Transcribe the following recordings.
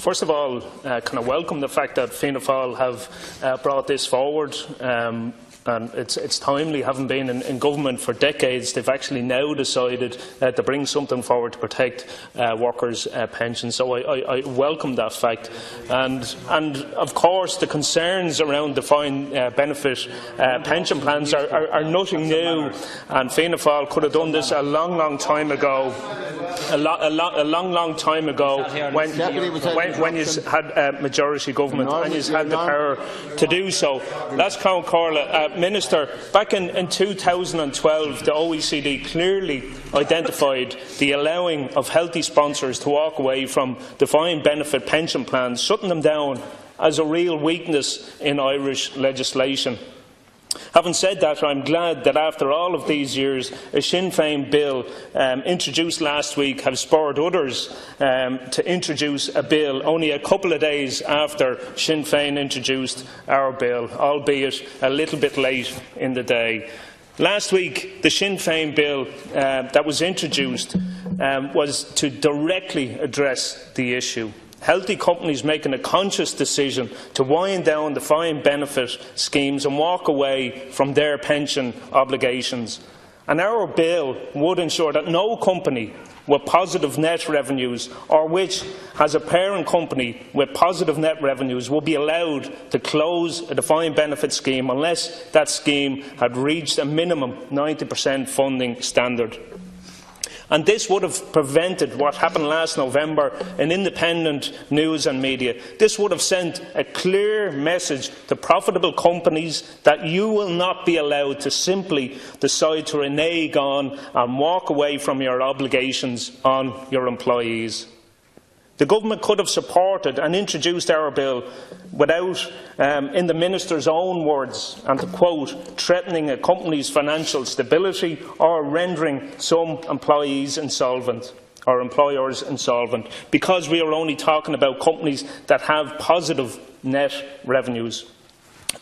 First of all, can I welcome the fact that Fianna Fáil have brought this forward. And it's timely, having been in government for decades, they've actually now decided to bring something forward to protect workers' pensions. So I welcome that fact. And of course, the concerns around defined benefit pension plans are nothing new. And Fianna Fáil could have done this a long time ago. A long time ago, when you had a majority government and you had the power to do so. Let's count Corla. Minister, back in 2012, the OECD clearly identified the allowing of healthy sponsors to walk away from defined benefit pension plans, shutting them down as a real weakness in Irish legislation. Having said that, I am glad that after all of these years, a Sinn Féin bill introduced last week has spurred others to introduce a bill only a couple of days after Sinn Féin introduced our bill, albeit a little bit late in the day. Last week, the Sinn Féin bill that was introduced was to directly address the issue. Healthy companies making a conscious decision to wind down defined benefit schemes and walk away from their pension obligations. And our bill would ensure that no company with positive net revenues or which has a parent company with positive net revenues will be allowed to close a defined benefit scheme unless that scheme had reached a minimum 90% funding standard. And this would have prevented what happened last November in independent news and media. This would have sent a clear message to profitable companies that you will not be allowed to simply decide to renege on and walk away from your obligations on your employees. The government could have supported and introduced our bill without, in the Minister's own words, and to quote, threatening a company's financial stability or rendering some employees insolvent or employers insolvent, because we are only talking about companies that have positive net revenues.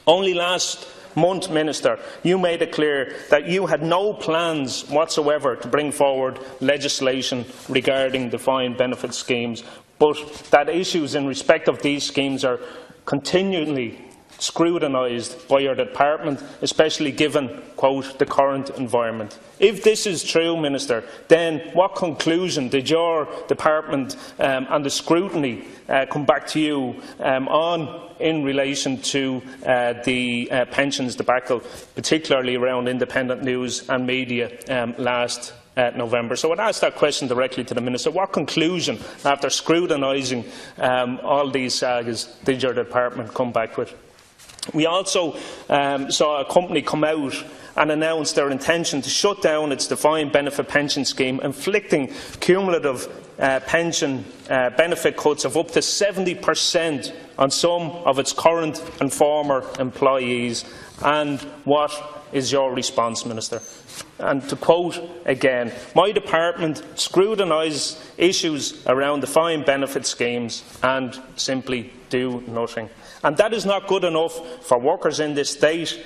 Only last month, Minister, you made it clear that you had no plans whatsoever to bring forward legislation regarding defined benefit schemes, but that issues in respect of these schemes are continually scrutinised by your department, especially given, quote, the current environment. If this is true, Minister, then what conclusion did your department and the scrutiny come back to you on in relation to the pensions debacle, particularly around independent news and media last November? So I would ask that question directly to the Minister. What conclusion, after scrutinising all these sagas, did your department come back with? We also saw a company come out and announce their intention to shut down its defined benefit pension scheme, inflicting cumulative pension benefit cuts of up to 70% on some of its current and former employees. And what is your response, Minister? And to quote again, my department scrutinises issues around defined benefit schemes and simply do nothing. And that is not good enough for workers in this state.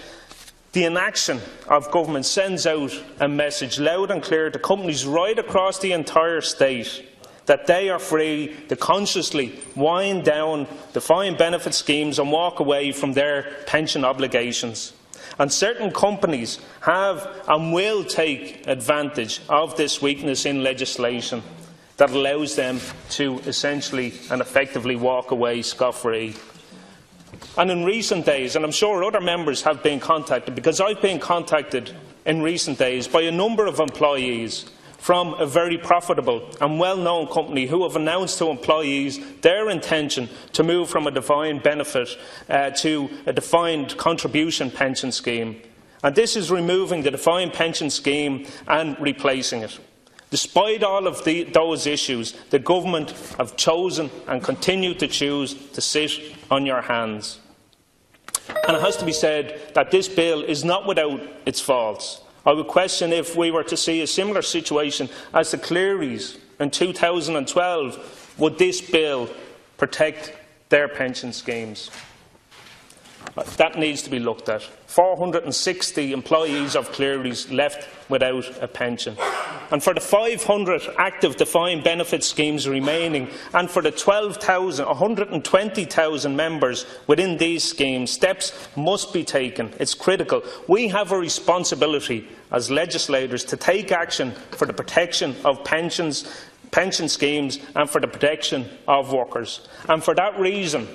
The inaction of government sends out a message loud and clear to companies right across the entire state that they are free to consciously wind down defined benefit schemes and walk away from their pension obligations. And certain companies have and will take advantage of this weakness in legislation that allows them to essentially and effectively walk away scot-free. And in recent days, and I'm sure other members have been contacted, because I've been contacted in recent days by a number of employees from a very profitable and well-known company who have announced to employees their intention to move from a defined benefit to a defined contribution pension scheme. And this is removing the defined pension scheme and replacing it. Despite all of those issues, the government have chosen and continue to choose to sit on your hands. And it has to be said that this bill is not without its faults. I would question if we were to see a similar situation as the Clearys in 2012, would this bill protect their pension schemes? That needs to be looked at. 460 employees of Cleary's left without a pension. And for the 500 active defined benefit schemes remaining, and for the 120,000 members within these schemes, steps must be taken. It's critical. We have a responsibility as legislators to take action for the protection of pension schemes and for the protection of workers. And for that reason,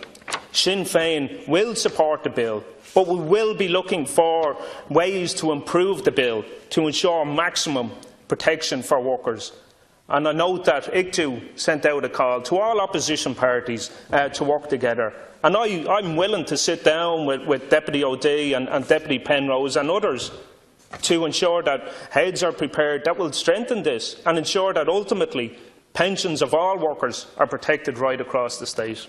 Sinn Féin will support the bill, but we will be looking for ways to improve the bill to ensure maximum protection for workers. And I note that ICTU sent out a call to all opposition parties to work together. And I'm willing to sit down with Deputy O'Dea and Deputy Penrose and others to ensure that heads are prepared that will strengthen this and ensure that ultimately pensions of all workers are protected right across the state.